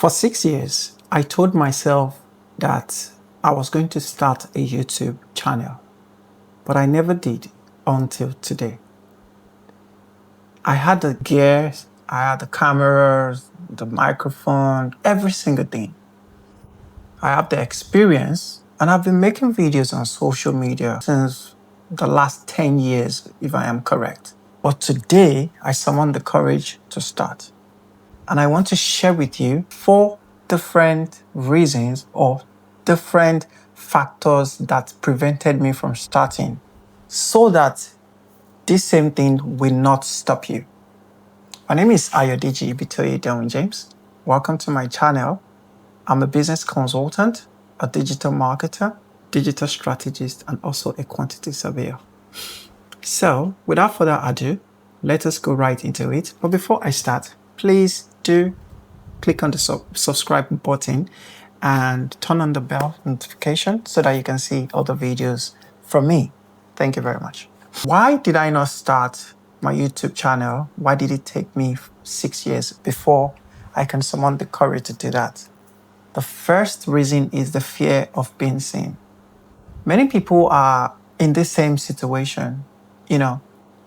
For 6 years, I told myself that I was going to start a YouTube channel, but I never did until today. I had the gears, I had the cameras, the microphone, every single thing. I have the experience, and I've been making videos on social media since the last 10 years, if I am correct. But today, I summoned the courage to start. And I want to share with you 4 different reasons or different factors that prevented me from starting so that this same thing will not stop you. My name is Ayodeji Bitoye Delwin James. Welcome to my channel. I'm a business consultant, a digital marketer, digital strategist, and also a quantity surveyor. So, without further ado, let us go right into it. But before I start, please do click on the subscribe button and turn on the bell notification so that you can see all the videos from me. Thank you very much. Why did I not start my YouTube channel? Why did it take me 6 years before I can summon the courage to do that? The first reason is the fear of being seen. Many people are in the same situation.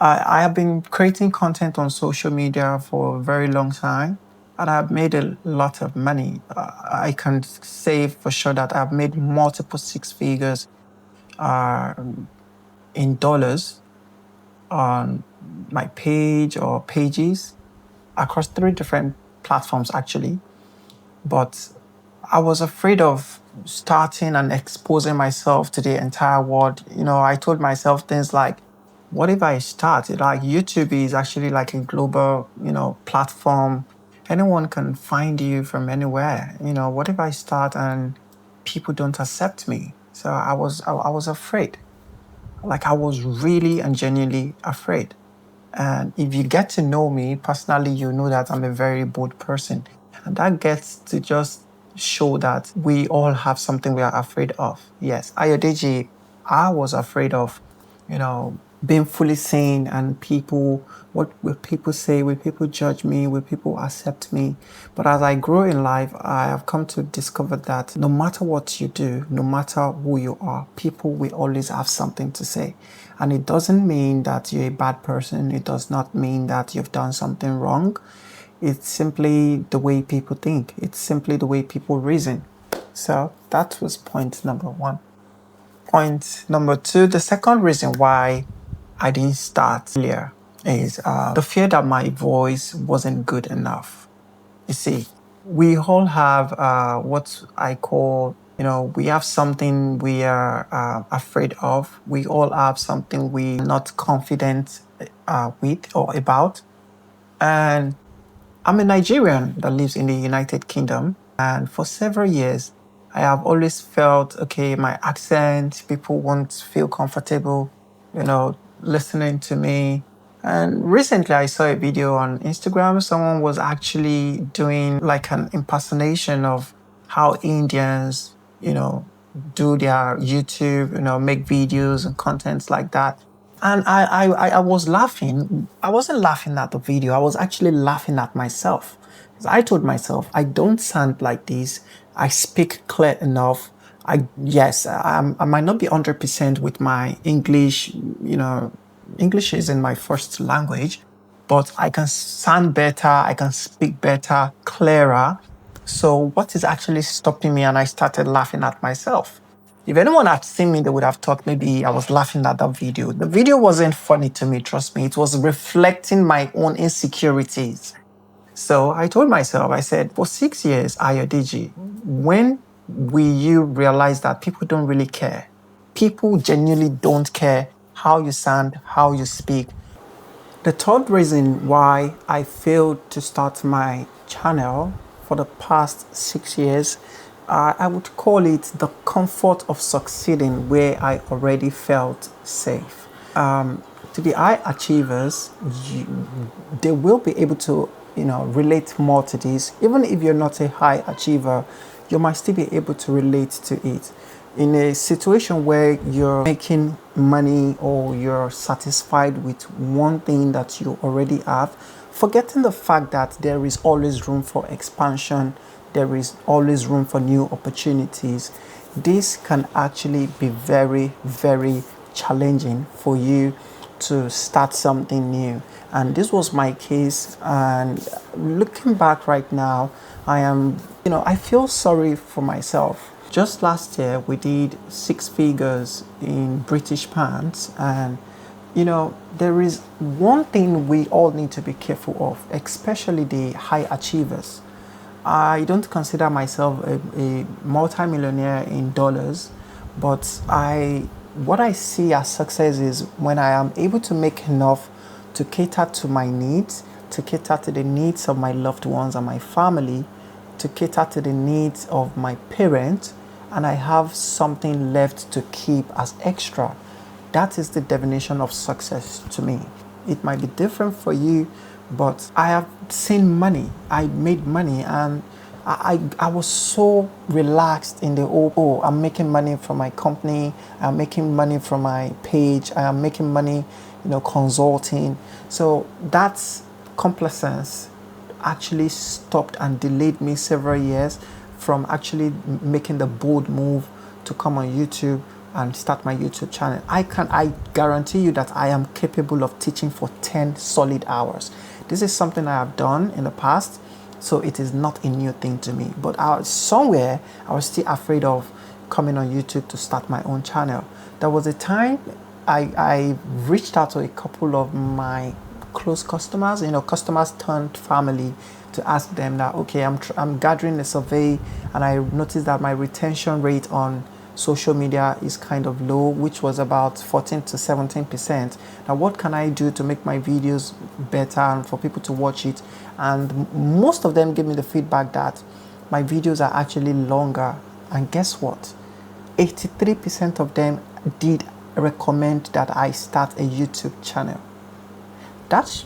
I have been creating content on social media for a very long time, and I've made a lot of money. I can say for sure that I've made multiple 6 figures in dollars on my page or pages across 3 different platforms, actually. But I was afraid of starting and exposing myself to the entire world. I told myself things like, what if I start? Like, YouTube is actually like a global, platform. Anyone can find you from anywhere. What if I start and people don't accept me? So I was afraid. Like, I was really and genuinely afraid. And if you get to know me personally, you know that I'm a very bold person. And that gets to just show that we all have something we are afraid of. Yes, Ayodeji, I was afraid of, being fully seen and people, what will people say? Will people judge me? Will people accept me? But as I grow in life, I have come to discover that no matter what you do, no matter who you are, people will always have something to say. And it doesn't mean that you're a bad person. It does not mean that you've done something wrong. It's simply the way people think. It's simply the way people reason. So that was point number 1. Point number 2, the second reason why I didn't start earlier is the fear that my voice wasn't good enough. You see, we all have what I call, we have something we are afraid of. We all have something we're not confident with or about. And I'm a Nigerian that lives in the United Kingdom. And for several years, I have always felt, okay, my accent, people won't feel comfortable, listening to me. And recently I saw a video on Instagram. Someone was actually doing like an impersonation of how Indians, do their YouTube, make videos and contents like that. And I was laughing. I wasn't laughing at the video. I was actually laughing at myself. Because I told myself, I don't sound like this. I speak clear enough. I might not be 100% with my English, English isn't my first language, but I can sound better, I can speak better, clearer. So what is actually stopping me? And I started laughing at myself. If anyone had seen me, they would have thought maybe I was laughing at that video. The video wasn't funny to me, trust me. It was reflecting my own insecurities. So I told myself, I said, for 6 years, Ayodeji, when will you realize that people don't really care? People genuinely don't care how you sound, how you speak. The third reason why I failed to start my channel for the past 6 years, I would call it the comfort of succeeding where I already felt safe. To the high achievers, they will be able to relate more to this. Even if you're not a high achiever, you might still be able to relate to it. In a situation where you're making money or you're satisfied with one thing that you already have, forgetting the fact that there is always room for expansion, there is always room for new opportunities, this can actually be very, very challenging for you to start something new. And this was my case. And looking back right now, I feel sorry for myself. Just last year, we did 6 figures in British pounds. And, there is one thing we all need to be careful of, especially the high achievers. I don't consider myself a multimillionaire in dollars, but what I see as success is when I am able to make enough to cater to my needs, to cater to the needs of my loved ones and my family, to cater to the needs of my parents, and I have something left to keep as extra. That is the definition of success to me. It might be different for you, but I have seen money. I made money, and I was so relaxed in the I'm making money from my company, I'm making money from my page, I am making money, consulting. So that's complacence actually stopped and delayed me several years from actually making the bold move to come on YouTube and start my YouTube channel. I guarantee you that I am capable of teaching for 10 solid hours. This is something I have done in the past, so it is not a new thing to me. But somewhere I was still afraid of coming on YouTube to start my own channel. There was a time I reached out to a couple of my close customers, customers turned family, to ask them that, okay, I'm gathering a survey, and I noticed that my retention rate on social media is kind of low, which was about 14 to 17%. Now, what can I do to make my videos better and for people to watch it? And most of them gave me the feedback that my videos are actually longer. And guess what? 83% of them did recommend that I start a YouTube channel. That's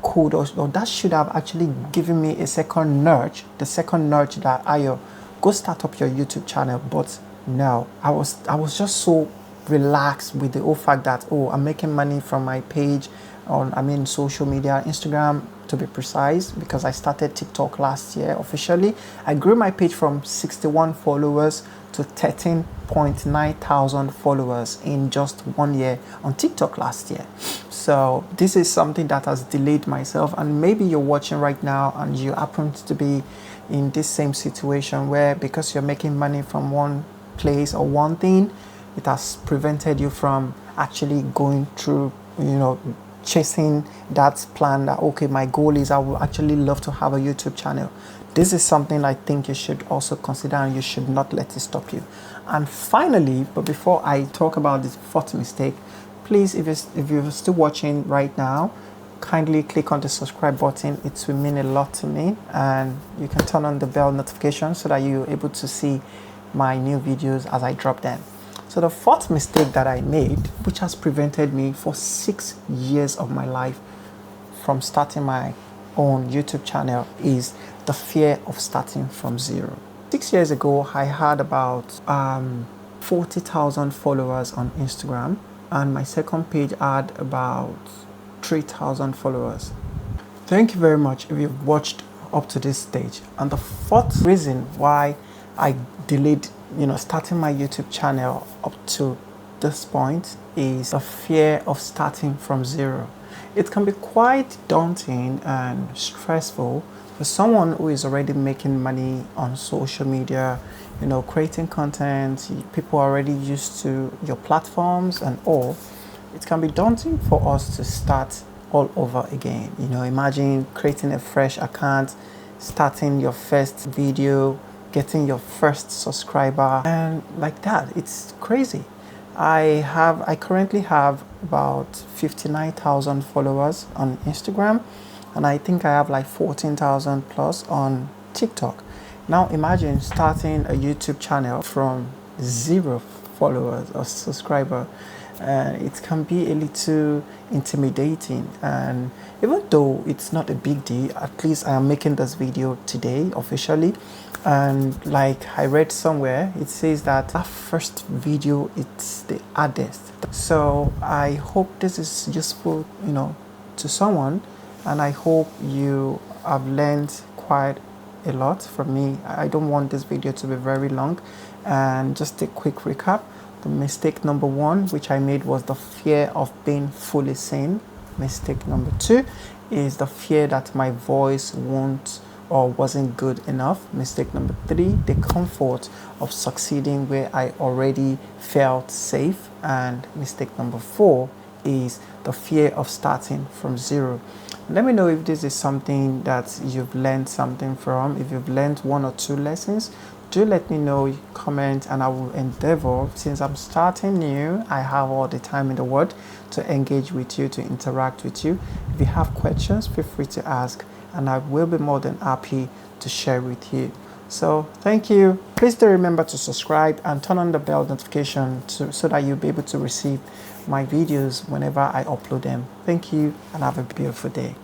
cool, or that should have actually given me a second nudge, the second nudge that Ayo, go start up your YouTube channel. But no, I was just so relaxed with the whole fact that, I'm making money from my page on social media, Instagram to be precise, because I started TikTok last year officially. I grew my page from 61 followers to 13.9 thousand followers in just 1 year on TikTok last year. So this is something that has delayed myself, and maybe you're watching right now and you happen to be in this same situation where, because you're making money from one place or one thing, it has prevented you from actually going through, chasing that plan that, okay, my goal is I would actually love to have a YouTube channel. This is something I think you should also consider, and you should not let it stop you. And finally, but before I talk about this fourth mistake, please, if you're still watching right now, kindly click on the subscribe button. It will mean a lot to me, and you can turn on the bell notification so that you're able to see my new videos as I drop them. So the fourth mistake that I made, which has prevented me for 6 years of my life from starting my own YouTube channel, is the fear of starting from zero. 6 years ago, I had about 40,000 followers on Instagram, and my second page had about 3,000 followers. Thank you very much if you've watched up to this stage. And the fourth reason why I delayed, starting my YouTube channel up to this point is the fear of starting from zero. It can be quite daunting and stressful for someone who is already making money on social media, creating content, people are already used to your platforms and all. It can be daunting for us to start all over again. Imagine creating a fresh account, starting your first video, getting your first subscriber, and like that. It's crazy. I currently have about 59,000 followers on Instagram, and I think I have like 14,000 plus on TikTok. Now imagine starting a YouTube channel from 0 followers or subscriber. It can be a little intimidating, and even though it's not a big deal, at least I am making this video today officially. And like I read somewhere, it says that first video, it's the hardest. So I hope this is useful, to someone, and I hope you have learned quite a lot from me. I don't want this video to be very long. And just a quick recap. The mistake number 1, which I made, was the fear of being fully seen. Mistake number 2 is the fear that my voice won't or wasn't good enough. Mistake number 3, the comfort of succeeding where I already felt safe. And mistake number 4 is the fear of starting from zero. Let me know if this is something that you've learned something from. If you've learned 1 or 2 lessons, do let me know, comment, and I will endeavor. Since I'm starting new, I have all the time in the world to engage with you, to interact with you. If you have questions, feel free to ask, and I will be more than happy to share with you. So thank you. Please do remember to subscribe and turn on the bell notification so that you'll be able to receive my videos whenever I upload them. Thank you, and have a beautiful day.